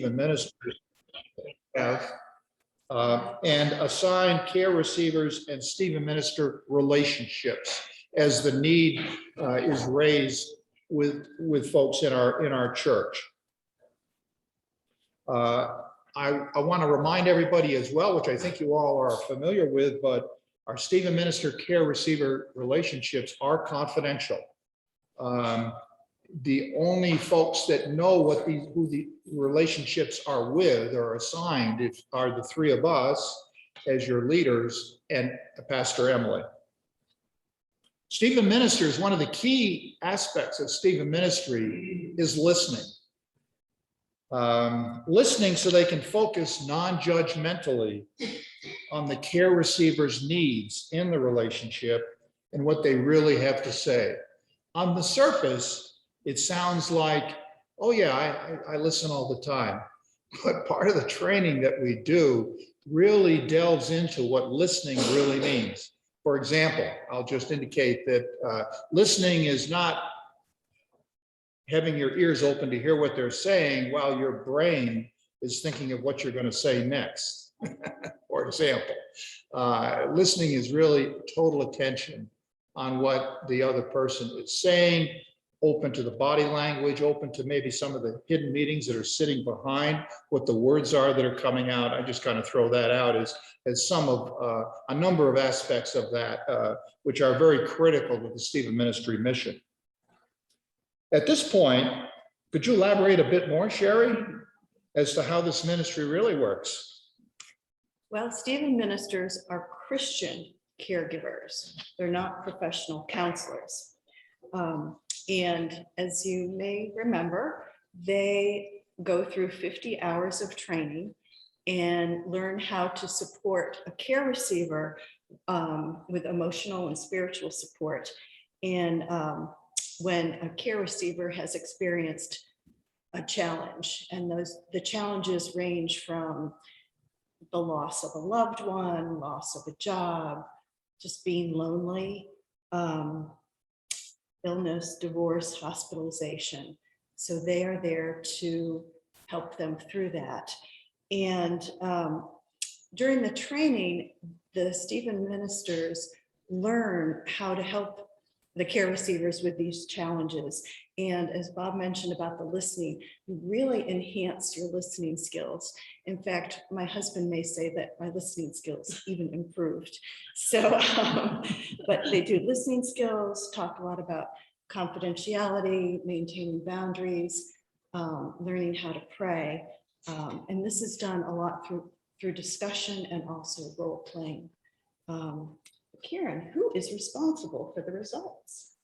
ministers have, and assign care receivers and Stephen minister relationships as the need is raised with folks in our church. I want to remind everybody as well, which I think you all are familiar with, but our Stephen minister care receiver relationships are confidential. The only folks that know who the relationships are with or assigned are the three of us as your leaders and Pastor Emily. Stephen ministers, one of the key aspects of Stephen ministry is listening. Listening so they can focus non-judgmentally on the care receiver's needs in the relationship and what they really have to say. On the surface, it sounds like, oh yeah, I listen all the time. But part of the training that we do really delves into what listening really means. For example, I'll just indicate that listening is not having your ears open to hear what they're saying while your brain is thinking of what you're going to say next. For example, listening is really total attention on what the other person is saying, open to the body language, open to maybe some of the hidden meanings that are sitting behind what the words are that are coming out. I just kind of throw that out as some of a number of aspects of that, which are very critical to the Stephen ministry mission. At this point, could you elaborate a bit more, Sherry, as to how this ministry really works? Well, Stephen ministers are Christian caregivers. They're not professional counselors. And as you may remember, they go through 50 hours of training and learn how to support a care receiver with emotional and spiritual support. And when a care receiver has experienced a challenge, and the challenges range from the loss of a loved one, loss of a job, just being lonely, illness, divorce, hospitalization. So they are there to help them through that. And during the training, the Stephen ministers learn how to help the care receivers with these challenges. And as Bob mentioned about the listening, you really enhance your listening skills. In fact, my husband may say that my listening skills even improved. So, but they do listening skills, talk a lot about confidentiality, maintaining boundaries, learning how to pray. And this is done a lot through discussion and also role playing. Karen, who is responsible for the results?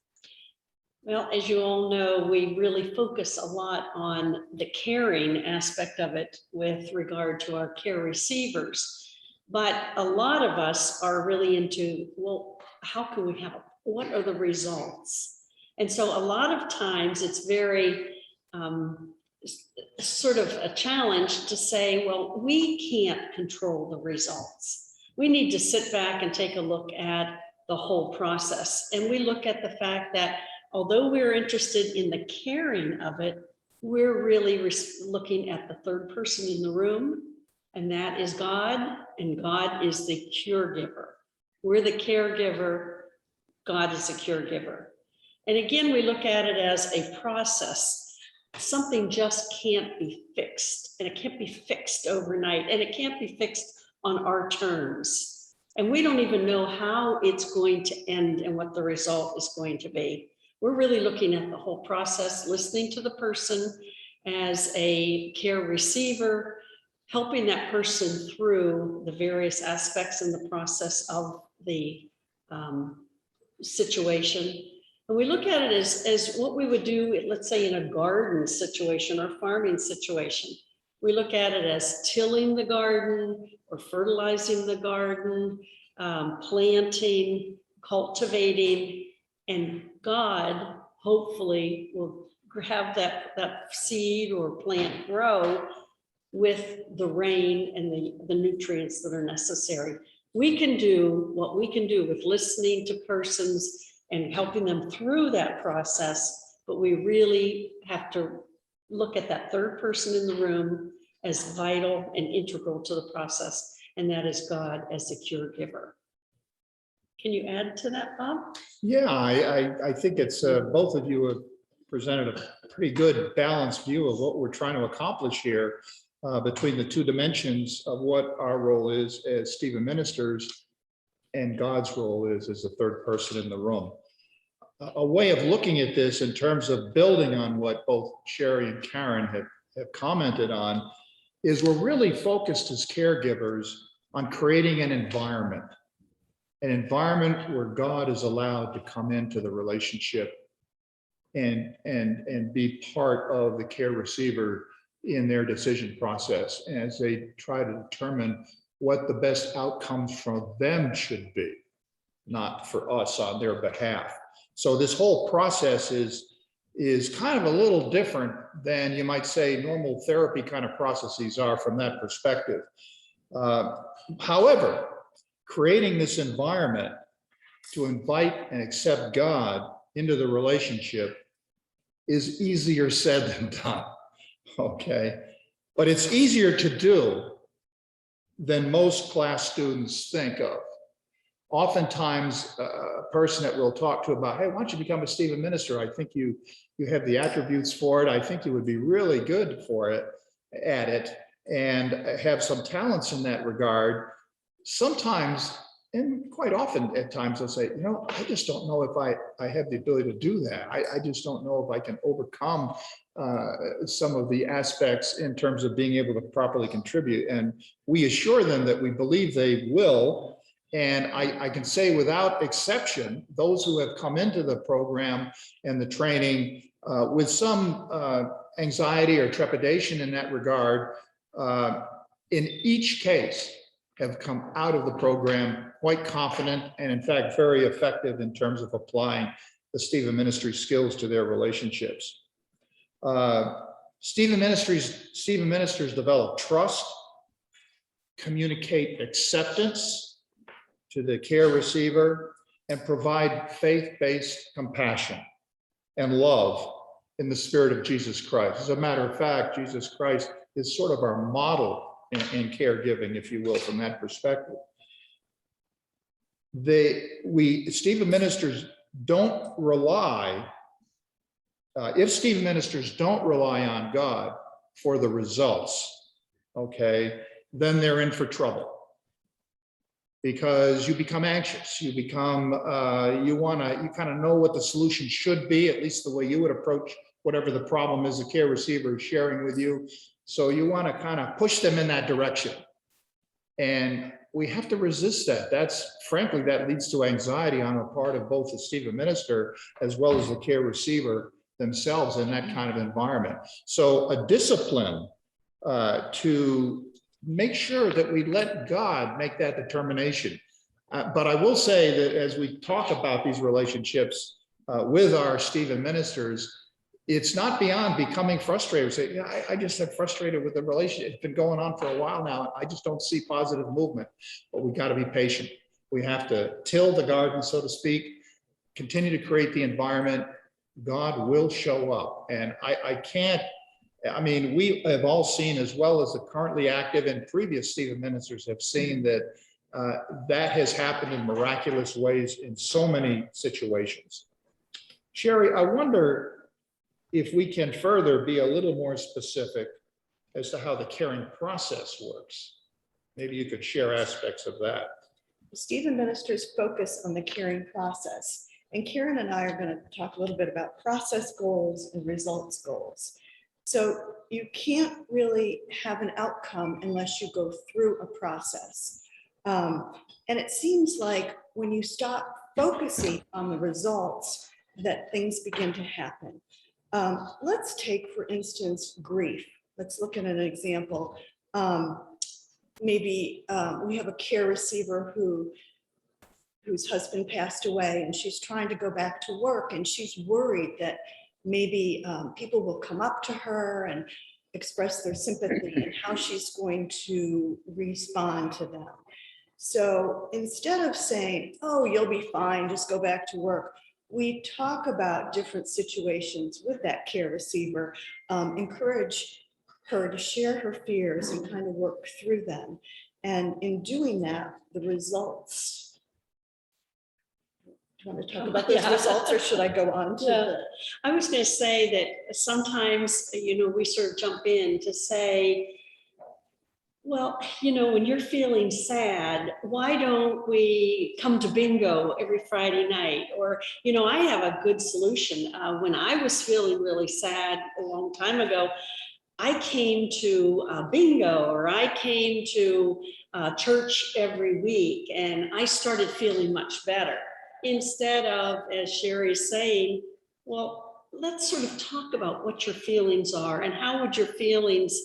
Well, as you all know, we really focus a lot on the caring aspect of it with regard to our care receivers. But a lot of us are really into, well, how can we help? What are the results? And so a lot of times it's very sort of a challenge to say, well, we can't control the results. We need to sit back and take a look at the whole process. And we look at the fact that although we're interested in the caring of it, we're really looking at the third person in the room, and that is God, and God is the cure giver. We're the caregiver, God is the cure giver. And again, we look at it as a process. Something just can't be fixed, and it can't be fixed overnight, and it can't be fixed on our terms. And we don't even know how it's going to end and what the result is going to be. We're really looking at the whole process, listening to the person as a care receiver, helping that person through the various aspects in the process of the situation. And we look at it as what we would do, let's say in a garden situation or farming situation. We look at it as tilling the garden or fertilizing the garden, planting, cultivating, and God hopefully will have that seed or plant grow with the rain and the nutrients that are necessary. We can do what we can do with listening to persons and helping them through that process, but we really have to look at that third person in the room as vital and integral to the process, and that is God as the caregiver. Can you add to that, Bob? Yeah, I think it's, both of you have presented a pretty good balanced view of what we're trying to accomplish here between the two dimensions of what our role is as Stephen ministers and God's role is as the third person in the room. A way of looking at this in terms of building on what both Sherry and Karen have commented on is we're really focused as caregivers on creating an environment where God is allowed to come into the relationship and be part of the care receiver in their decision process as they try to determine what the best outcomes for them should be, not for us on their behalf. So this whole process is kind of a little different than you might say normal therapy kind of processes are from that perspective. However, creating this environment to invite and accept God into the relationship is easier said than done, okay? But it's easier to do than most class students think of. Oftentimes, a person that we'll talk to about, hey, why don't you become a Stephen minister? I think you have the attributes for it. I think you would be really good for it, at it, and have some talents in that regard. Sometimes, and quite often at times, they'll say, I just don't know if I have the ability to do that. I just don't know if I can overcome some of the aspects in terms of being able to properly contribute. And we assure them that we believe they will. And I can say without exception, those who have come into the program and the training with some anxiety or trepidation in that regard, in each case have come out of the program quite confident and in fact very effective in terms of applying the Stephen ministry skills to their relationships. Stephen ministers develop trust, communicate acceptance to the care receiver, and provide faith-based compassion and love in the spirit of Jesus Christ. As a matter of fact, Jesus Christ is sort of our model in caregiving, if you will, from that perspective. Stephen ministers don't rely, if Stephen ministers don't rely on God for the results, okay, then they're in for trouble. Because you become anxious, you become, you kind of know what the solution should be, at least the way you would approach whatever the problem is the care receiver is sharing with you. So you want to kind of push them in that direction. And we have to resist that. Frankly, that leads to anxiety on the part of both the Stephen minister as well as the care receiver themselves in that kind of environment. So a discipline to make sure that we let God make that determination. But I will say that as we talk about these relationships with our Stephen ministers, it's not beyond becoming frustrated. Say, yeah, I just am frustrated with the relationship. It's been going on for a while now. I just don't see positive movement, but we got to be patient. We have to till the garden, so to speak, continue to create the environment. God will show up. And we have all seen, as well as the currently active and previous Stephen ministers have seen, that that has happened in miraculous ways in so many situations. Sherry, I wonder if we can further be a little more specific as to how the caring process works. Maybe you could share aspects of that. Stephen ministers focus on the caring process. And Karen and I are going to talk a little bit about process goals and results goals. So you can't really have an outcome unless you go through a process. And it seems like when you stop focusing on the results, that things begin to happen. Let's take, for instance, grief. Let's look at an example. Maybe we have a care receiver whose husband passed away, and she's trying to go back to work, and she's worried that maybe people will come up to her and express their sympathy and how she's going to respond to them. So instead of saying, oh, you'll be fine, just go back to work, we talk about different situations with that care receiver, encourage her to share her fears and kind of work through them. And in doing that, the results. Do you want to talk about those Yeah. results, or should I go on to Yeah. the? I was going to say that sometimes, we sort of jump in to say, well, when you're feeling sad, why don't we come to bingo every Friday night? Or, I have a good solution. When I was feeling really sad a long time ago, I came to bingo, or I came to church every week, and I started feeling much better. Instead of, as Sherry's saying, well, let's sort of talk about what your feelings are and how would your feelings,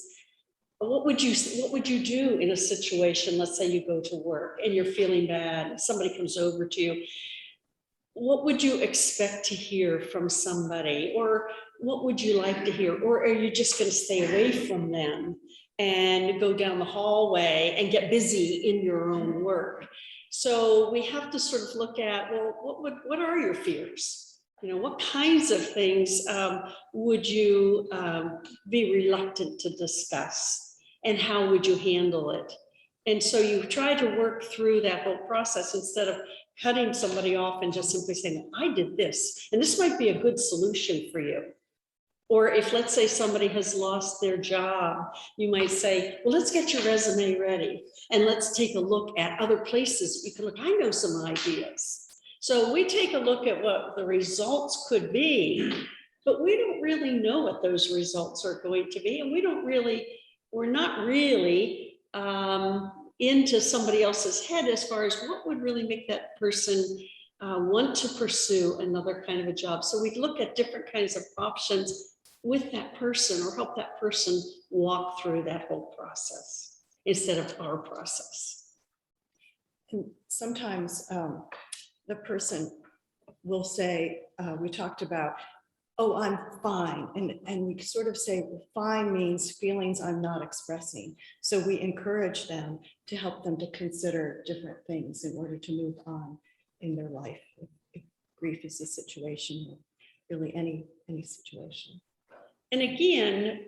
what would you do in a situation? Let's say you go to work and you're feeling bad, and somebody comes over to you. What would you expect to hear from somebody? Or what would you like to hear? Or are you just going to stay away from them and go down the hallway and get busy in your own work? So we have to sort of look at, well, what are your fears? What kinds of things would you be reluctant to discuss? And how would you handle it? And so you try to work through that whole process instead of cutting somebody off and just simply saying, I did this, and this might be a good solution for you. Or if, let's say, somebody has lost their job, you might say, well, let's get your resume ready and let's take a look at other places we can look. I know some ideas. So we take a look at what the results could be, but we don't really know what those results are going to be. And we're not really into somebody else's head as far as what would really make that person want to pursue another kind of a job. So we look at different kinds of options with that person, or help that person walk through that whole process instead of our process. And sometimes the person will say, we talked about, oh, I'm fine. And we sort of say, well, fine means feelings I'm not expressing. So we encourage them to help them to consider different things in order to move on in their life. If grief is a situation, really any situation. And again,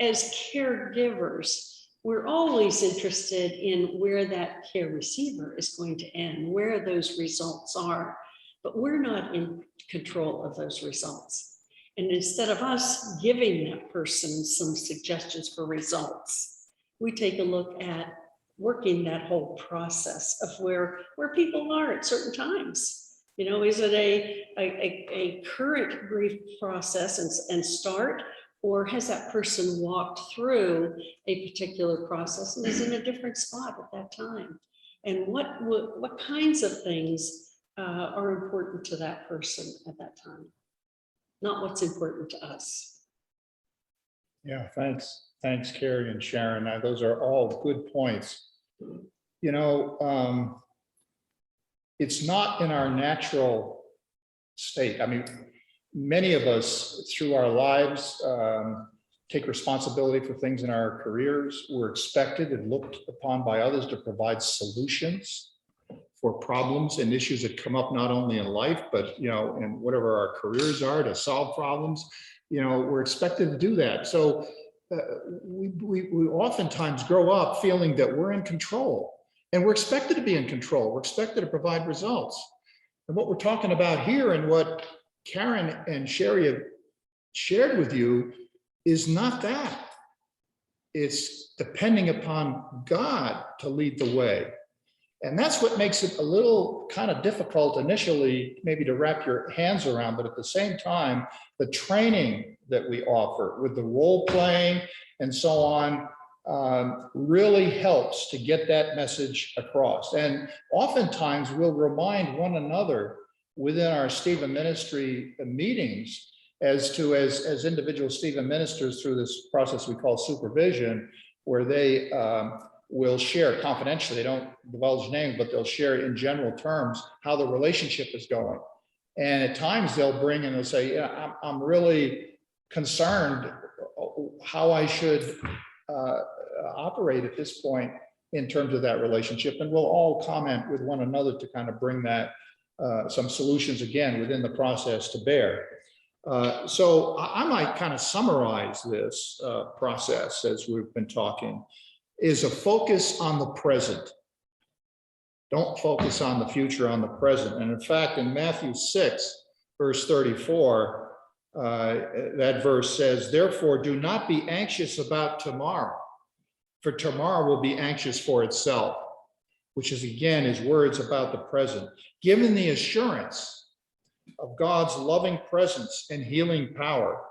as caregivers, we're always interested in where that care receiver is going to end, where those results are, but we're not in control of those results. And instead of us giving that person some suggestions for results, we take a look at working that whole process of where people are at certain times. Is it a current grief process and start, or has that person walked through a particular process and is in a different spot at that time? And what kinds of things are important to that person at that time, not what's important to us. Yeah, thanks, Carrie and Sharon. Those are all good points. It's not in our natural state. I mean, many of us through our lives take responsibility for things in our careers. We're expected and looked upon by others to provide solutions for problems and issues that come up not only in life, but in whatever our careers are, to solve problems. We're expected to do that. So we oftentimes grow up feeling that we're in control, and we're expected to be in control. We're expected to provide results. And what we're talking about here, and what Karen and Sherry have shared with you, is not that. It's depending upon God to lead the way. And that's what makes it a little kind of difficult initially, maybe to wrap your hands around, but at the same time, the training that we offer with the role playing and so on really helps to get that message across. And oftentimes we'll remind one another within our Stephen ministry meetings as individual Stephen ministers through this process we call supervision, where they will share confidentially. They don't divulge names, but they'll share in general terms how the relationship is going. And at times they'll bring and they'll say, yeah, I'm really concerned how I should operate at this point in terms of that relationship. And we'll all comment with one another to kind of bring that some solutions again within the process to bear. So I might kind of summarize this process as we've been talking, is a focus on the present. Don't focus on the future, on the present. And in fact, in Matthew 6, verse 34, that verse says, therefore, do not be anxious about tomorrow, for tomorrow will be anxious for itself, which is again his words about the present. Given the assurance of God's loving presence and healing power,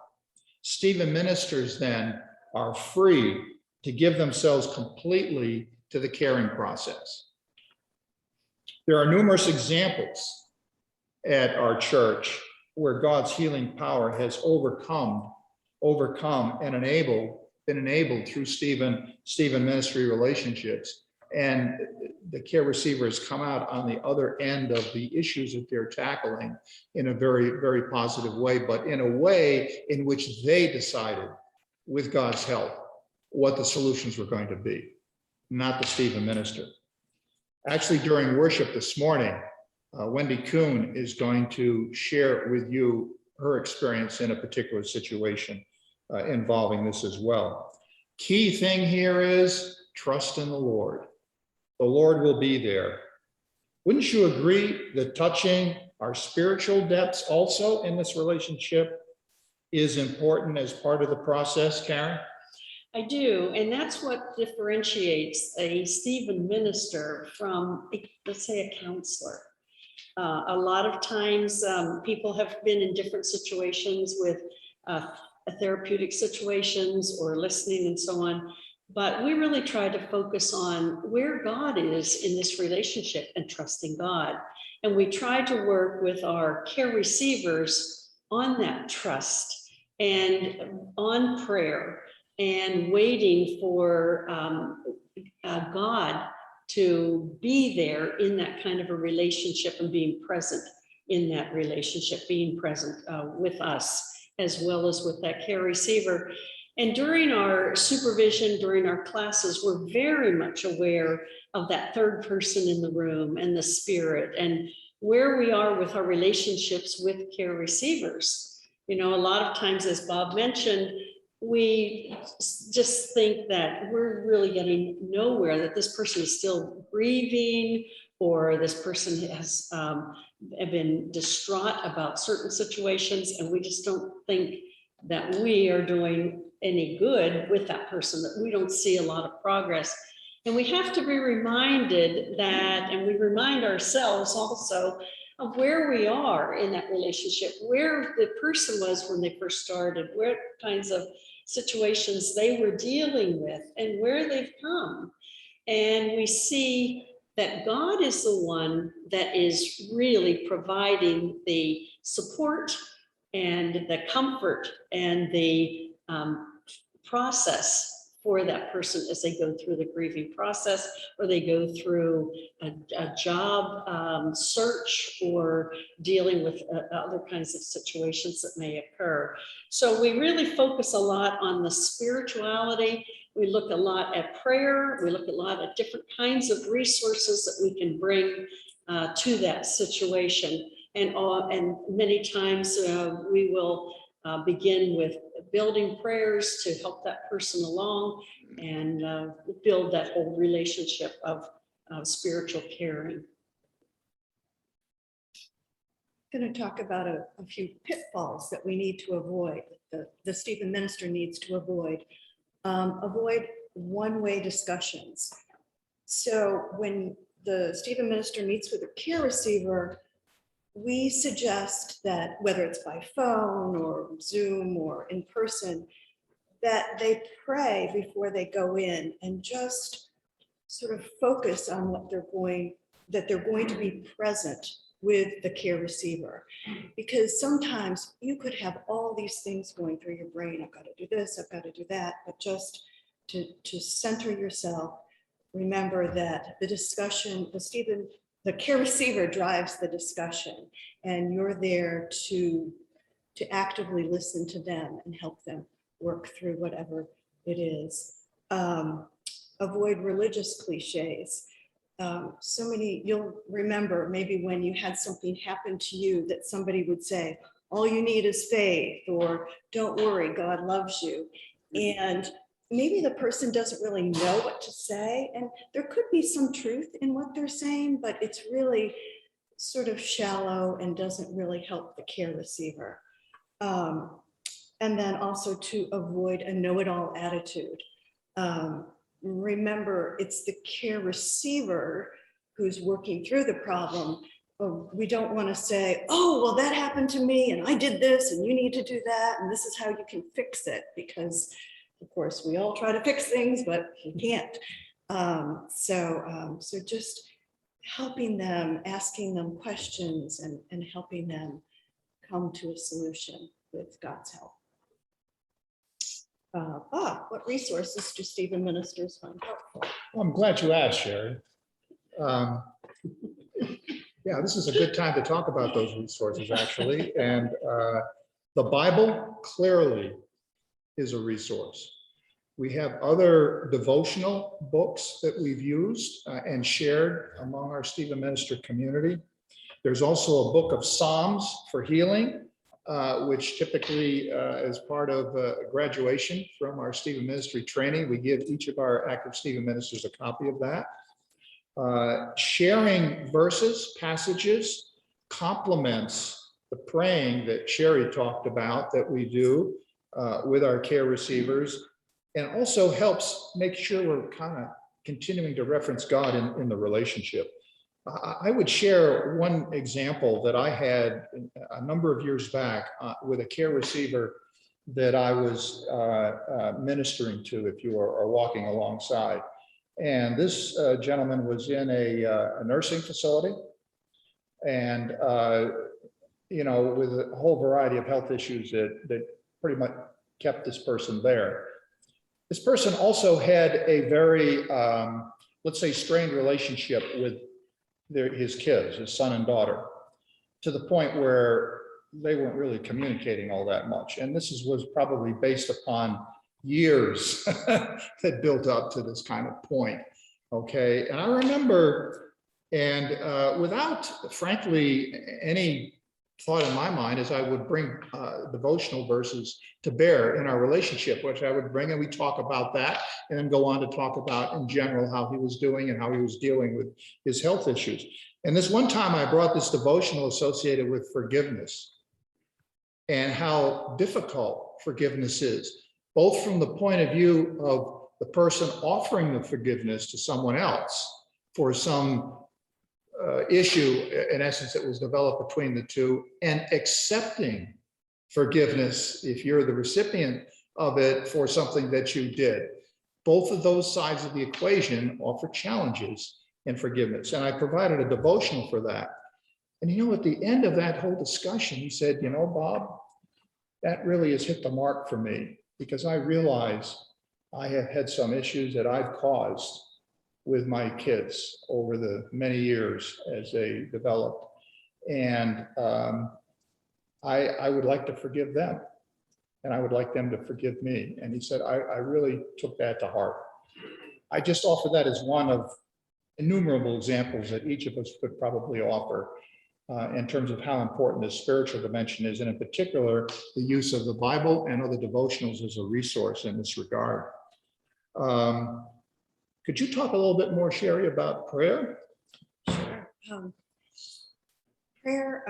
Stephen ministers then are free to give themselves completely to the caring process. There are numerous examples at our church where God's healing power has overcome and been enabled through Stephen ministry relationships. And the care receivers come out on the other end of the issues that they're tackling in a very, very positive way, but in a way in which they decided, with God's help, what the solutions were going to be, not the Stephen minister. Actually, during worship this morning, Wendy Kuhn is going to share with you her experience in a particular situation involving this as well. Key thing here is trust in the Lord. The Lord will be there. Wouldn't you agree that touching our spiritual depths also in this relationship is important as part of the process, Karen? I do, and that's what differentiates a Stephen minister from, let's say, a counselor. A lot of times people have been in different situations with therapeutic situations or listening and so on, but we really try to focus on where God is in this relationship and trusting God. And we try to work with our care receivers on that trust and on prayer and waiting for God to be there in that kind of a relationship and being present in that relationship, being present with us as well as with that care receiver. And during our supervision, during our classes, we're very much aware of that third person in the room and the spirit and where we are with our relationships with care receivers. You know, a lot of times, as Bob mentioned, we just think that we're really getting nowhere, that this person is still grieving or this person has been distraught about certain situations, and we just don't think that we are doing any good with that person, that we don't see a lot of progress. And we have to be reminded that, and we remind ourselves also of where we are in that relationship, where the person was when they first started, what kinds of situations they were dealing with and where they've come. And we see that God is the one that is really providing the support and the comfort and the process for that person as they go through the grieving process, or they go through a job search, or dealing with other kinds of situations that may occur. So we really focus a lot on the spirituality. We look a lot at prayer. We look a lot at different kinds of resources that we can bring to that situation. And many times we will begin with building prayers to help that person along and build that whole relationship of spiritual caring. I'm going to talk about a few pitfalls that we need to avoid, the Stephen minister needs to avoid. Avoid one-way discussions. So when the Stephen minister meets with a care receiver, we suggest that whether it's by phone or Zoom or in person, that they pray before they go in and just sort of focus on what they're going to be present with the care receiver. Because sometimes you could have all these things going through your brain. I've got to do this, I've got to do that, but just to center yourself, remember that the discussion, the care receiver drives the discussion, and you're there to actively listen to them and help them work through whatever it is. Avoid religious cliches. So many, you'll remember maybe when you had something happen to you that somebody would say, all you need is faith, or don't worry, God loves you. And maybe the person doesn't really know what to say, and there could be some truth in what they're saying, but it's really sort of shallow and doesn't really help the care receiver. And then also to avoid a know-it-all attitude. Remember, it's the care receiver who's working through the problem. We don't want to say, oh, well, that happened to me and I did this and you need to do that and this is how you can fix it, because of course we all try to fix things, but you can't. So just helping them, asking them questions, and helping them come to a solution with God's help. What resources do Stephen ministers find helpful? Well, I'm glad you asked, Sherry. Yeah, this is a good time to talk about those resources, actually. And the Bible clearly is a resource. We have other devotional books that we've used and shared among our Stephen Minister community. There's also a book of Psalms for healing, which typically as part of graduation from our Stephen Ministry training, we give each of our active Stephen ministers a copy of that. Sharing verses, passages, complements the praying that Sherry talked about that we do with our care receivers, and also helps make sure we're kind of continuing to reference God in the relationship. I would share one example that I had a number of years back with a care receiver that I was ministering to, if you are walking alongside. And this gentleman was in a nursing facility, and you know, with a whole variety of health issues that pretty much kept this person there. This person also had a very, let's say, strained relationship with his kids, his son and daughter, to the point where they weren't really communicating all that much. And this was probably based upon years that built up to this kind of point. Okay. And I remember, and without, frankly, any thought in my mind, as I would bring devotional verses to bear in our relationship, which I would bring, and we talk about that, and then go on to talk about in general how he was doing and how he was dealing with his health issues. And this one time I brought this devotional associated with forgiveness and how difficult forgiveness is, both from the point of view of the person offering the forgiveness to someone else for some issue, in essence, that was developed between the two, and accepting forgiveness if you're the recipient of it for something that you did. Both of those sides of the equation offer challenges in forgiveness. And I provided a devotional for that. And you know, at the end of that whole discussion, he said, you know, Bob, that really has hit the mark for me, because I realize I have had some issues that I've caused with my kids over the many years as they developed. And I would like to forgive them, and I would like them to forgive me. And he said, I really took that to heart. I just offer that as one of innumerable examples that each of us could probably offer in terms of how important this spiritual dimension is, and in particular, the use of the Bible and other devotionals as a resource in this regard. Could you talk a little bit more, Sherry, about prayer? Sure. Prayer,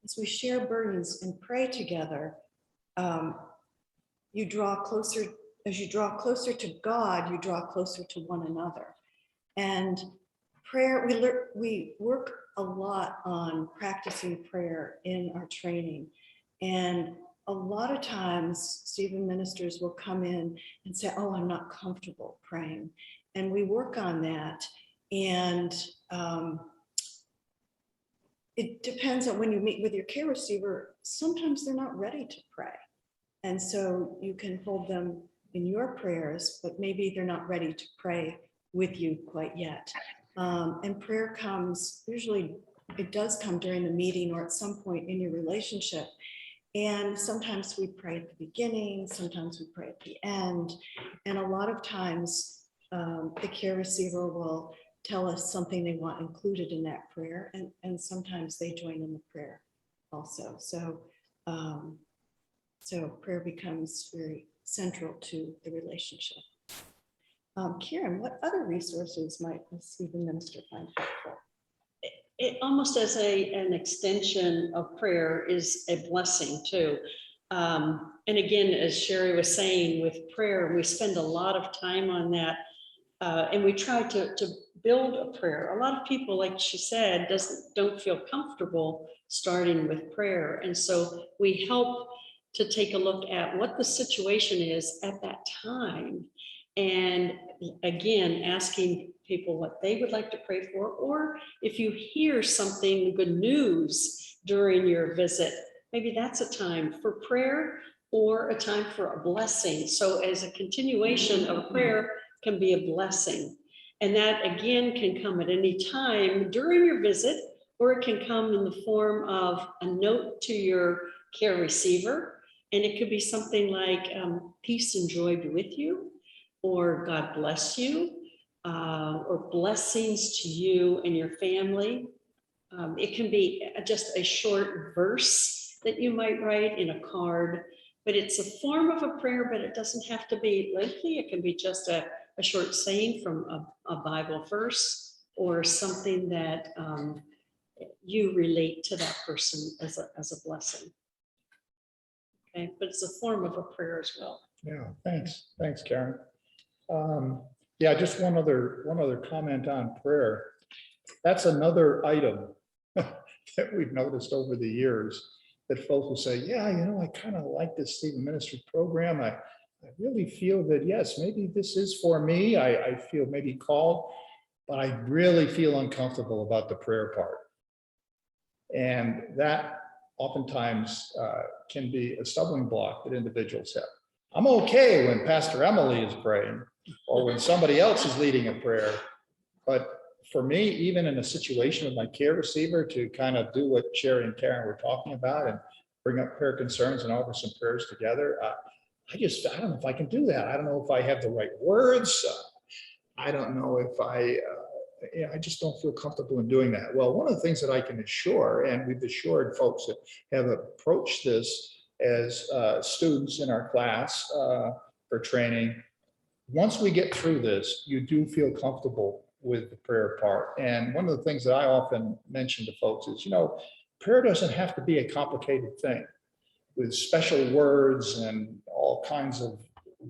as we share burdens and pray together, you draw closer. As you draw closer to God, you draw closer to one another. And prayer, we work a lot on practicing prayer in our training. And a lot of times, Stephen ministers will come in and say, oh, I'm not comfortable praying. And we work on that. And it depends on when you meet with your care receiver, sometimes they're not ready to pray. And so you can hold them in your prayers, but maybe they're not ready to pray with you quite yet. And prayer comes, usually it does come during the meeting or at some point in your relationship. And sometimes we pray at the beginning, sometimes we pray at the end. And a lot of times the care receiver will tell us something they want included in that prayer. And sometimes they join in the prayer also. So prayer becomes very central to the relationship. Karen, what other resources might a Stephen minister find helpful? It almost as an extension of prayer is a blessing too. And again, as Sherry was saying, with prayer, we spend a lot of time on that. And we try to build a prayer. A lot of people, like she said, don't feel comfortable starting with prayer. And so we help to take a look at what the situation is at that time. And again, asking people what they would like to pray for, or if you hear something, good news during your visit, maybe that's a time for prayer or a time for a blessing. So as a continuation of prayer can be a blessing. And that again can come at any time during your visit, or it can come in the form of a note to your care receiver. And it could be something like peace and joy be with you, or God bless you, or blessings to you and your family. It can be just a short verse that you might write in a card, but it's a form of a prayer, but it doesn't have to be lengthy. It can be just a short saying from a Bible verse, or something that you relate to that person as a blessing. Okay, but it's a form of a prayer as well. Yeah, thanks, Karen. Yeah, just one other comment on prayer. That's another item that we've noticed over the years, that folks will say, yeah, I kind of like this Stephen Ministry program. I really feel that, yes, maybe this is for me. I feel maybe called, but I really feel uncomfortable about the prayer part. And that oftentimes can be a stumbling block that individuals have. I'm okay when Pastor Emily is praying or when somebody else is leading a prayer, but for me, even in a situation with my care receiver, to kind of do what Sherry and Karen were talking about and bring up prayer concerns and offer some prayers together, I don't know if I can do that. I don't know if I have the right words. I don't know if I just don't feel comfortable in doing that. Well, one of the things that I can assure, and we've assured folks that have approached this as students in our class for training, once we get through this, you do feel comfortable with the prayer part. And one of the things that I often mention to folks is, prayer doesn't have to be a complicated thing with special words and all kinds of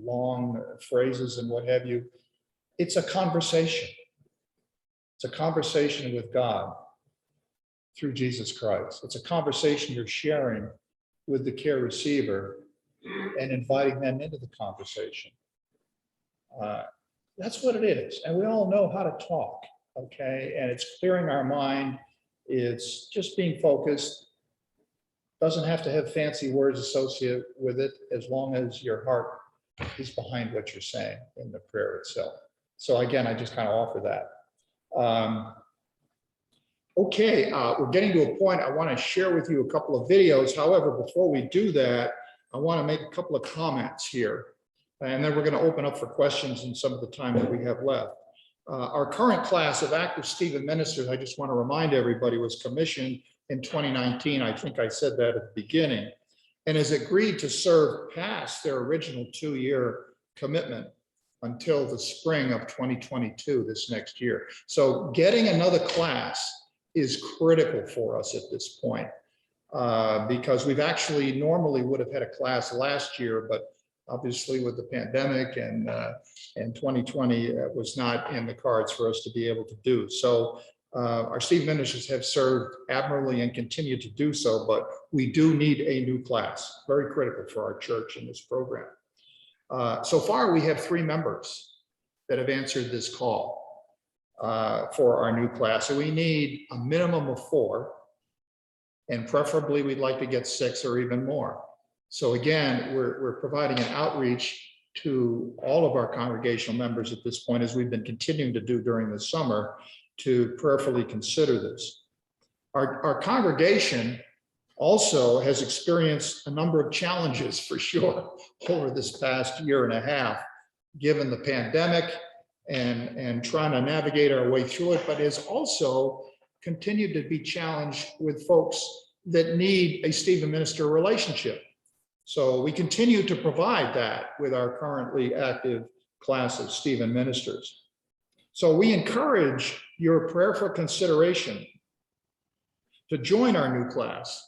long phrases and what have you. It's a conversation. It's a conversation with God through Jesus Christ. It's a conversation you're sharing with the care receiver and inviting them into the conversation. That's what it is. And we all know how to talk, okay? And it's clearing our mind. It's just being focused. Doesn't have to have fancy words associated with it, as long as your heart is behind what you're saying in the prayer itself. So again, I just kind of offer that. Okay, we're getting to a point. I want to share with you a couple of videos. However, before we do that, I want to make a couple of comments here. And then we're going to open up for questions in some of the time that we have left. Our current class of active Stephen ministers, I just want to remind everybody, was commissioned in 2019. I think I said that at the beginning, and has agreed to serve past their original 2-year commitment until the spring of 2022, this next year. So getting another class is critical for us at this point, because we've actually normally would have had a class last year, but obviously with the pandemic and 2020 was not in the cards for us to be able to do. So our Stephen ministers have served admirably and continue to do so, but we do need a new class, very critical for our church in this program. So far, we have 3 members that have answered this call for our new class. So we need a minimum of 4, and preferably we'd like to get 6 or even more. So again, we're providing an outreach to all of our congregational members at this point, as we've been continuing to do during the summer, to prayerfully consider this. Our congregation also has experienced a number of challenges, for sure, over this past 1.5 years, given the pandemic and trying to navigate our way through it, but has also continued to be challenged with folks that need a Stephen minister relationship. So we continue to provide that with our currently active class of Stephen ministers. So we encourage your prayerful consideration to join our new class,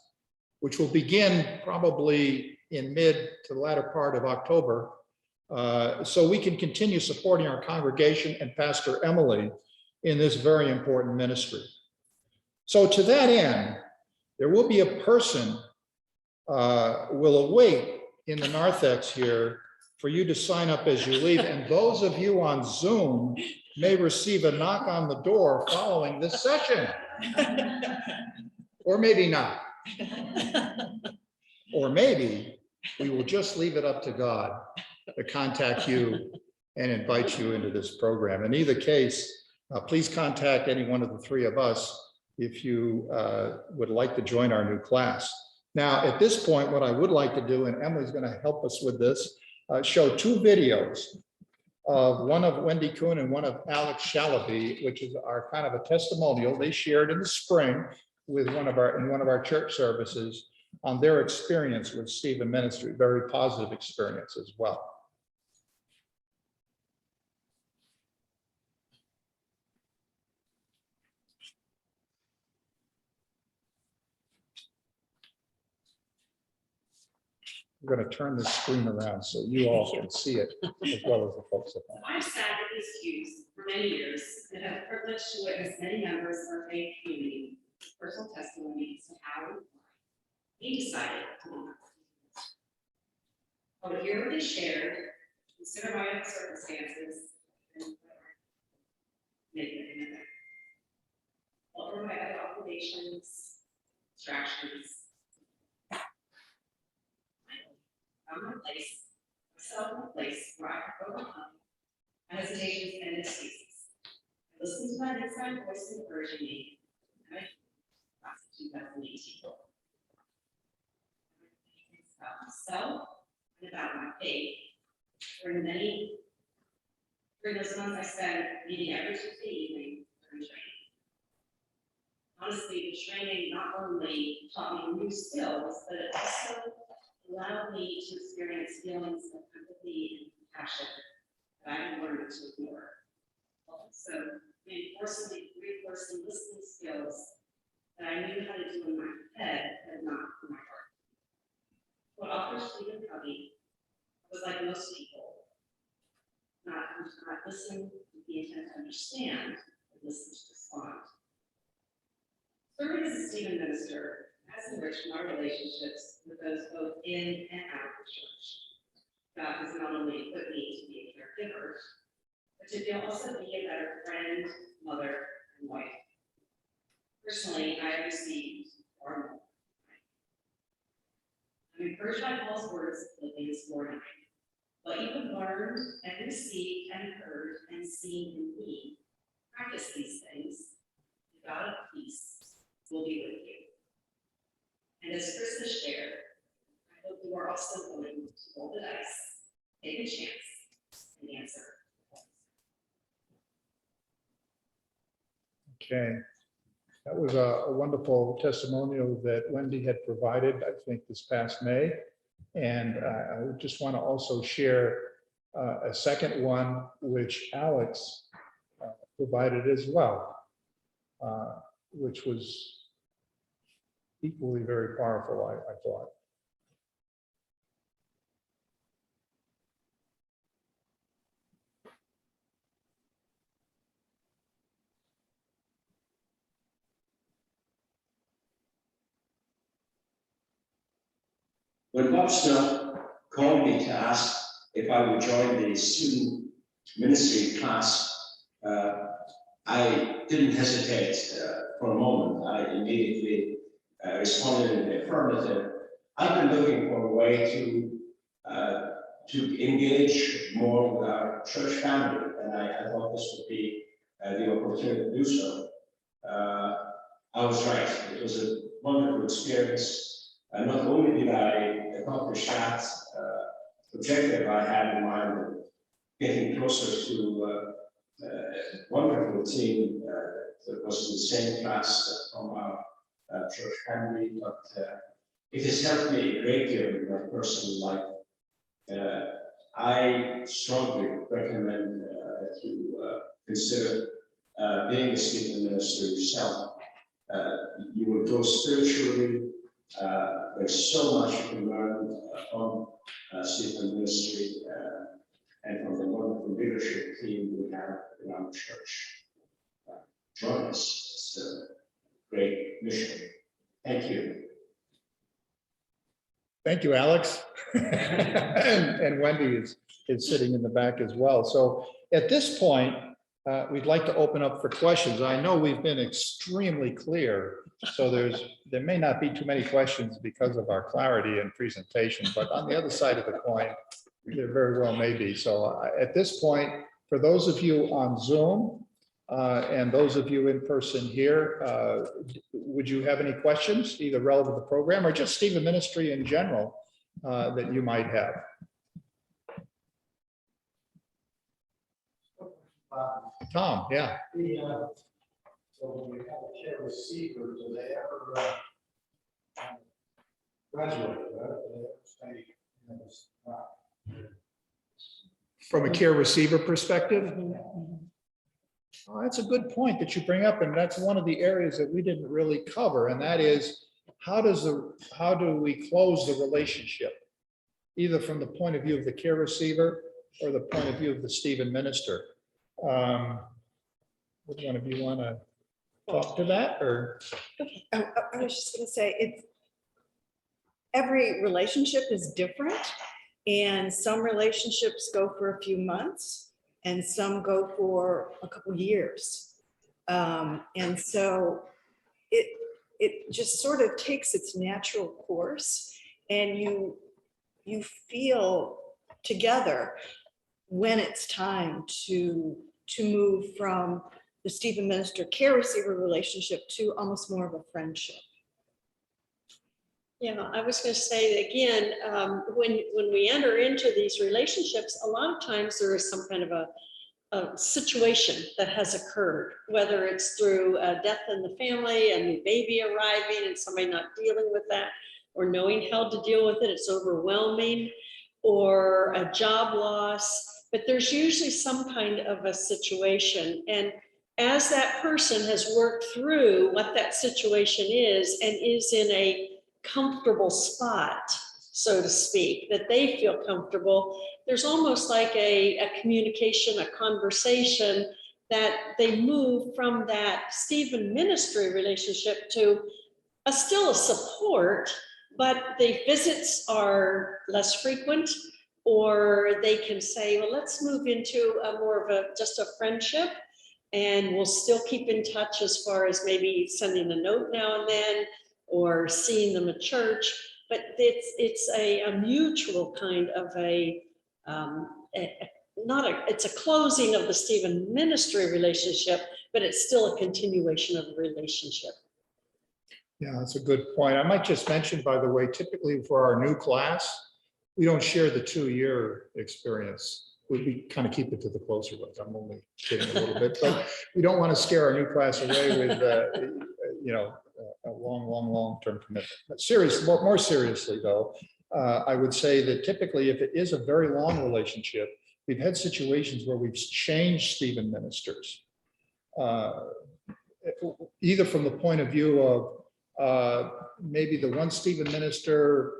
which will begin probably in mid to the latter part of October, so we can continue supporting our congregation and Pastor Emily in this very important ministry. So to that end, there will be a person will await in the narthex here for you to sign up as you leave. And those of you on Zoom may receive a knock on the door following this session. Or maybe not. Or maybe we will just leave it up to God to contact you and invite you into this program. In either case, please contact any one of the three of us if you would like to join our new class. Now, at this point, what I would like to do, and Emily's going to help us with this, show two videos of one of Wendy Kuhn and one of Alex Shalaby, which is our kind of a testimonial they shared in the spring with one of our church services on their experience with Stephen ministry, very positive experience as well. I'm going to turn this screen around so you all can see it as well as the folks at home. I've sat at these pews for many years and have the privilege to witness many members of our faith community personal testimonies to how he decided to be. I would hear what they shared, consider my own circumstances, and make it another. What were my other obligations, distractions? Found my place, myself in a place where I could overcome my hesitations and excuses. I listened to my inside voice encouraging me, and I class of 2018. About myself and about my faith. During those months I spent meeting every Tuesday evening during training. Honestly, the training not only taught me new skills, but it also allowed me to experience feelings of empathy and compassion that I had learned to ignore. Also, reinforcing listening skills that I knew how to do in my head, but not in my heart. What author Stephen Covey was like most people, not listen with the intent to understand, but listen to respond. Serving as a Stephen minister has enriched my relationships with those both in and out of the church. God has not only equipped me to be a caregiver, but to also be a better friend, mother, and wife. Personally, I have received far more. I'm encouraged by Paul's words of Philippians 4:9. What you have learned and received and heard and seen in me, practice these things. The God of peace will be with you. And as Chris has shared, I hope you are also willing to roll the dice, take a chance, and answer. Okay. That was a wonderful testimonial that Wendy had provided, I think, this past May. And I just want to also share a second one, which Alex provided as well, which was equally very powerful, I thought. When Bob Snow called me to ask if I would join the student ministry class, I didn't hesitate for a moment. I immediately responded in the affirmative. I've been looking for a way to engage more with our church family, and I thought this would be the opportunity to do so. I was right. It was a wonderful experience. Not only did I accomplish that objective I had in mind of getting closer to a wonderful team that was in the same class from our church family, but it has helped me a great deal in my personal life. I strongly recommend that you consider being a student minister yourself. You will grow spiritually. There's so much you can learn from student ministry and from the wonderful leadership team we have in our church. Join us. It's a great mission. Thank you. Thank you, Alex. And Wendy is sitting in the back as well. So at this point, we'd like to open up for questions. I know we've been extremely clear, so there may not be too many questions because of our clarity and presentation, but on the other side of the coin, there very well may be. So at this point, for those of you on Zoom and those of you in person here, would you have any questions, either relevant to the program or just Stephen Ministry in general that you might have? Tom, yeah. So when we have a care receiver, do they ever graduate? From a care receiver perspective? Oh, that's a good point that you bring up, and that's one of the areas that we didn't really cover, and that is how do we close the relationship, either from the point of view of the care receiver or the point of view of the Stephen minister. Which one of you want to talk to that, or? I was just going to say, every relationship is different, and some relationships go for a few months and some go for a couple years. And so it just sort of takes its natural course, and you feel together when it's time to move from the Stephen minister care receiver relationship to almost more of a friendship. Yeah, I was going to say again, when we enter into these relationships, a lot of times there is some kind of a situation that has occurred, whether it's through a death in the family, a new baby arriving and somebody not dealing with that or knowing how to deal with it, it's overwhelming, or a job loss, but there's usually some kind of a situation. And as that person has worked through what that situation is and is in a comfortable spot, so to speak, that they feel comfortable, there's almost like a communication, a conversation, that they move from that Stephen ministry relationship to still a support, but the visits are less frequent, or they can say, well, let's move into a more of just a friendship, and we'll still keep in touch as far as maybe sending a note now and then, or seeing them at church. But it's a mutual kind of it's a closing of the Stephen ministry relationship, but it's still a continuation of the relationship. Yeah, that's a good point. I might just mention, by the way, typically for our new class, we don't share the 2-year experience. We kind of keep it to the closer ones. I'm only kidding a little bit, but we don't want to scare our new class away with, a long-term commitment. But more seriously though, I would say that typically if it is a very long relationship, we've had situations where we've changed Stephen ministers, either from the point of view of maybe the one Stephen minister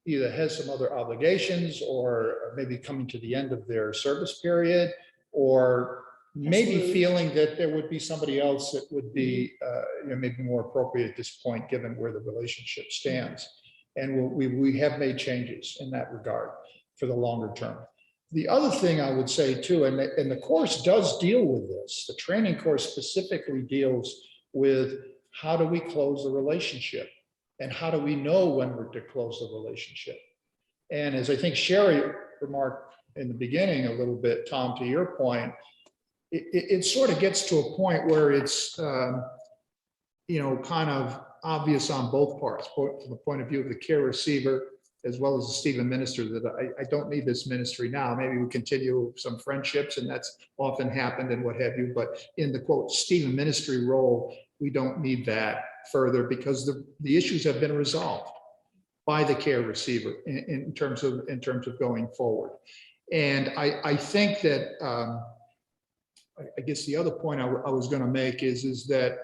either has some other obligations or maybe coming to the end of their service period, or maybe feeling that there would be somebody else that would be maybe more appropriate at this point, given where the relationship stands. And we have made changes in that regard for the longer term. The other thing I would say too, and the course does deal with this, the training course specifically deals with how do we close the relationship and how do we know when we're to close the relationship. And as I think Sherry remarked in the beginning a little bit, Tom, to your point, it sort of gets to a point where it's, kind of obvious on both parts, both from the point of view of the care receiver, as well as the Stephen minister, that I don't need this ministry now. Maybe we continue some friendships, and that's often happened and what have you, but in the quote Stephen ministry role, we don't need that further because the issues have been resolved by the care receiver in terms of going forward. And I think that I guess the other point I was going to make is that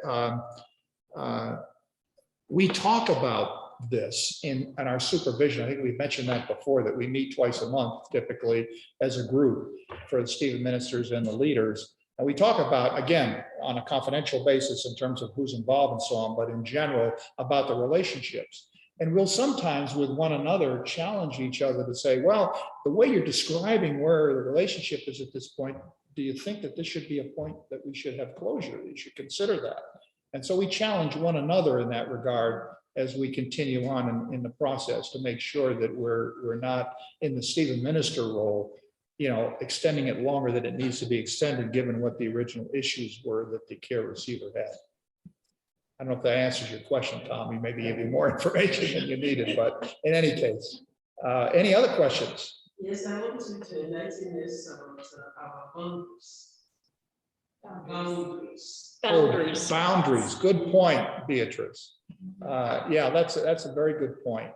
we talk about this in our supervision. I think we've mentioned that before, that we meet twice a month typically as a group for the Stephen ministers and the leaders. And we talk about, again, on a confidential basis in terms of who's involved and so on, but in general about the relationships. And we'll sometimes with one another challenge each other to say, well, the way you're describing where the relationship is at this point, do you think that this should be a point that we should have closure? You should consider that. And so we challenge one another in that regard as we continue on in the process to make sure that we're not in the Stephen minister role, extending it longer than it needs to be extended, given what the original issues were that the care receiver had. I don't know if that answers your question, Tom. We maybe give you more information than you needed, but in any case, any other questions? Yes, I want to enlighten us about our boundaries. Boundaries. Boundaries. Good point, Beatrice. Yeah, that's a very good point.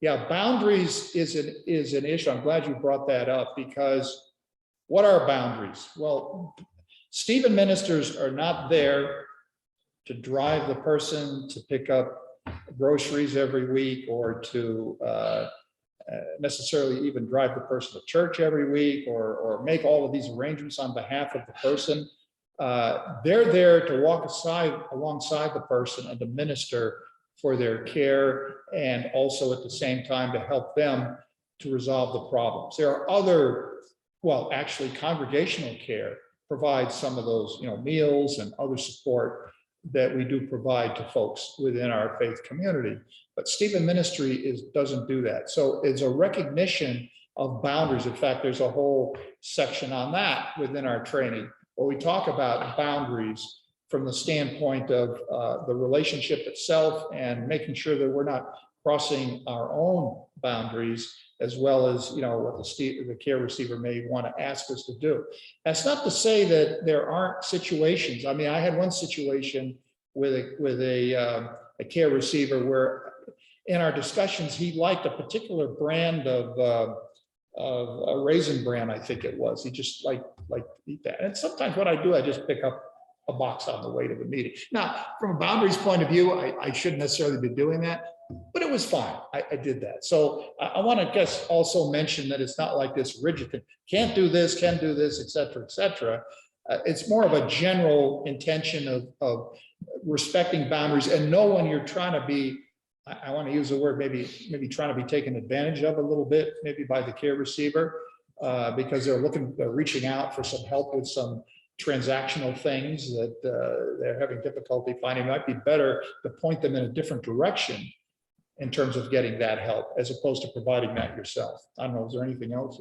Yeah, boundaries is an issue. I'm glad you brought that up, because what are boundaries? Well, Stephen ministers are not there to drive the person to pick up groceries every week, or to necessarily even drive the person to church every week, or make all of these arrangements on behalf of the person. They're there to walk alongside the person and to minister for their care, and also at the same time to help them to resolve the problems. There are other, well, actually congregational care provides some of those, meals and other support that we do provide to folks within our faith community. But Stephen ministry doesn't do that. So it's a recognition of boundaries. In fact, there's a whole section on that within our training, where we talk about boundaries from the standpoint of the relationship itself, and making sure that we're not crossing our own boundaries, as well as what the care receiver may want to ask us to do. That's not to say that there aren't situations. I mean, I had one situation with a care receiver where in our discussions, he liked a particular brand of a Raisin Bran, I think it was. He just liked to eat that. And sometimes what I do, I just pick up a box on the way to the meeting. Now, from a boundaries point of view, I shouldn't necessarily be doing that, but it was fine. I did that. So I want to also mention that it's not like this rigid thing. Can't do this, can do this, et cetera, et cetera. It's more of a general intention of respecting boundaries and know when you're trying to be, I want to use the word, maybe trying to be taken advantage of a little bit, maybe by the care receiver, because they're reaching out for some help with some transactional things that they're having difficulty finding. It might be better to point them in a different direction in terms of getting that help, as opposed to providing that yourself. I don't know, is there anything else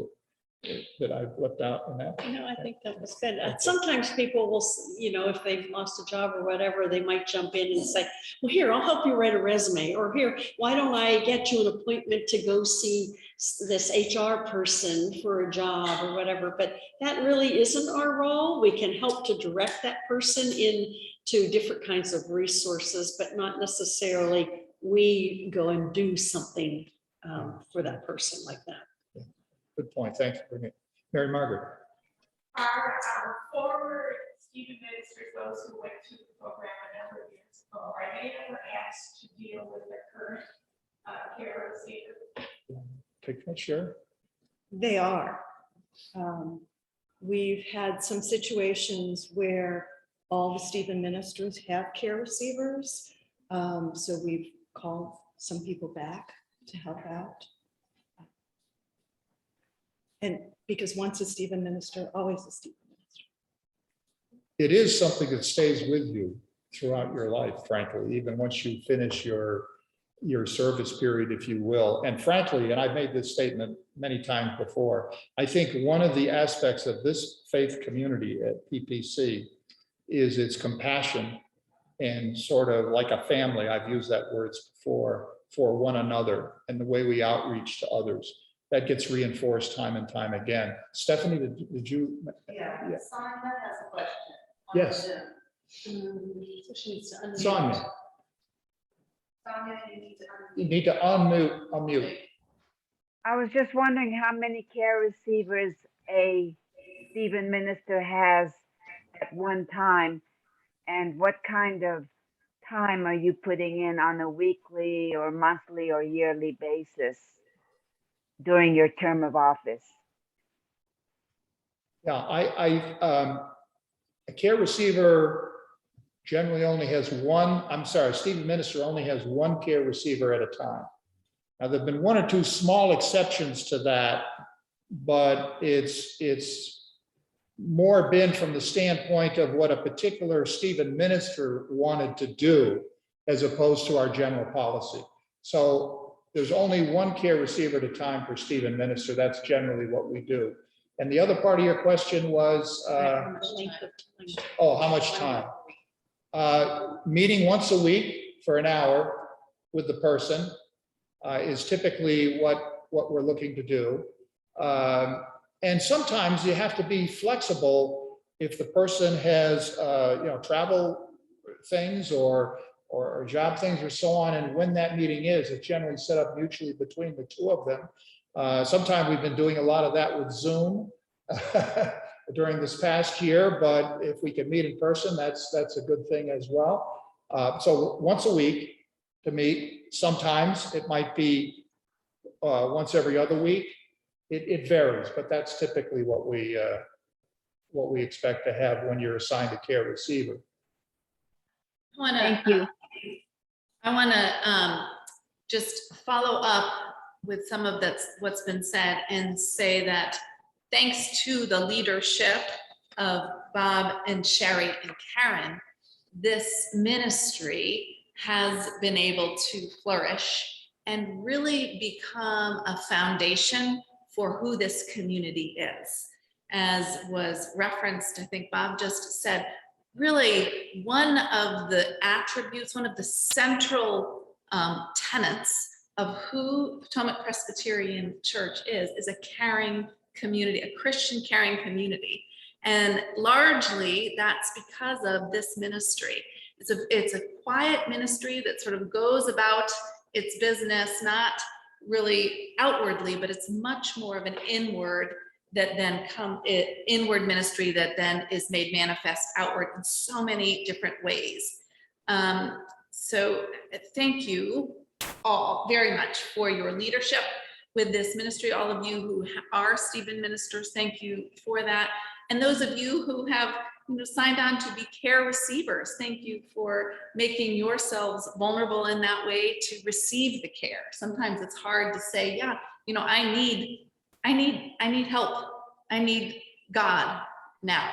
that I've left out in that? No, I think that was good. Sometimes people will, if they've lost a job or whatever, they might jump in and say, well, here, I'll help you write a resume, or here, why don't I get you an appointment to go see this HR person for a job or whatever. But that really isn't our role. We can help to direct that person into different kinds of resources, but not necessarily we go and do something for that person like that. Good point. Thanks for bringing it. Mary Margaret. Our former student ministers, those who went through the program a number of years ago, are they ever asked to deal with their current care receiver? Take that, sure. They are. We've had some situations where all the Stephen ministers have care receivers. So we've called some people back to help out. And because once a Stephen minister, always a Stephen minister. It is something that stays with you throughout your life, frankly, even once you finish your service period, if you will. And frankly, and I've made this statement many times before, I think one of the aspects of this faith community at PPC is its compassion, and sort of like a family, I've used that word before, for one another, and the way we outreach to others. That gets reinforced time and time again. Stephanie, did you? Yeah, Sonia has a question. Yes. So she needs to unmute. Sonia. Sonia, you need to. You need to unmute. I was just wondering how many care receivers a Stephen minister has at one time, and what kind of time are you putting in on a weekly or monthly or yearly basis during your term of office? Yeah, a care receiver generally only has one, I'm sorry, Stephen minister only has one care receiver at a time. Now, there've been one or two small exceptions to that, but it's more been from the standpoint of what a particular Stephen minister wanted to do as opposed to our general policy. So there's only one care receiver at a time for Stephen minister. That's generally what we do. And the other part of your question was, The length of time. oh, how much time? Meeting once a week for an hour with the person is typically what we're looking to do. And sometimes you have to be flexible if the person has, travel things or job things or so on. And when that meeting is, it's generally set up mutually between the two of them. Sometimes we've been doing a lot of that with Zoom during this past year, but if we can meet in person, that's a good thing as well. So once a week to meet. Sometimes it might be once every other week. It varies, but that's typically what we expect to have when you're assigned a care receiver. Thank you. I want to just follow up with some of what's been said and say that thanks to the leadership of Bob and Sherry and Karen, this ministry has been able to flourish and really become a foundation for who this community is. As was referenced, I think Bob just said, really one of the attributes, one of the central tenets of who Potomac Presbyterian Church is a caring community, a Christian caring community. And largely that's because of this ministry. It's a quiet ministry that sort of goes about its business, not really outwardly, but it's much more of an inward inward ministry that then is made manifest outward in so many different ways. So thank you all very much for your leadership with this ministry. All of you who are Stephen ministers, thank you for that. And those of you who have signed on to be care receivers, thank you for making yourselves vulnerable in that way to receive the care. Sometimes it's hard to say, yeah, I need help. I need God now.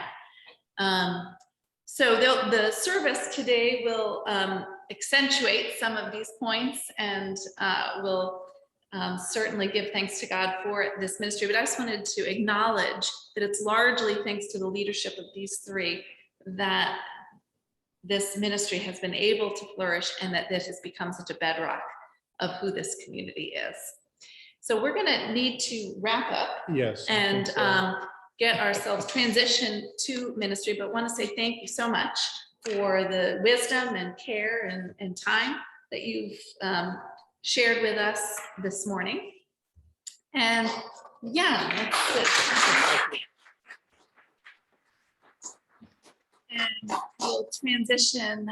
So the service today will accentuate some of these points, and will certainly give thanks to God for this ministry. But I just wanted to acknowledge that it's largely thanks to the leadership of these three that this ministry has been able to flourish, and that this has become such a bedrock of who this community is. So we're going to need to wrap up. Yes. And get ourselves transitioned to ministry, but want to say thank you so much for the wisdom and care and time that you've shared with us this morning. And yeah, that's it. And we'll transition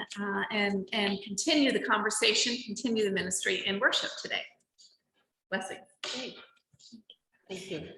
and continue the conversation, continue the ministry in worship today. Blessings. Thank you.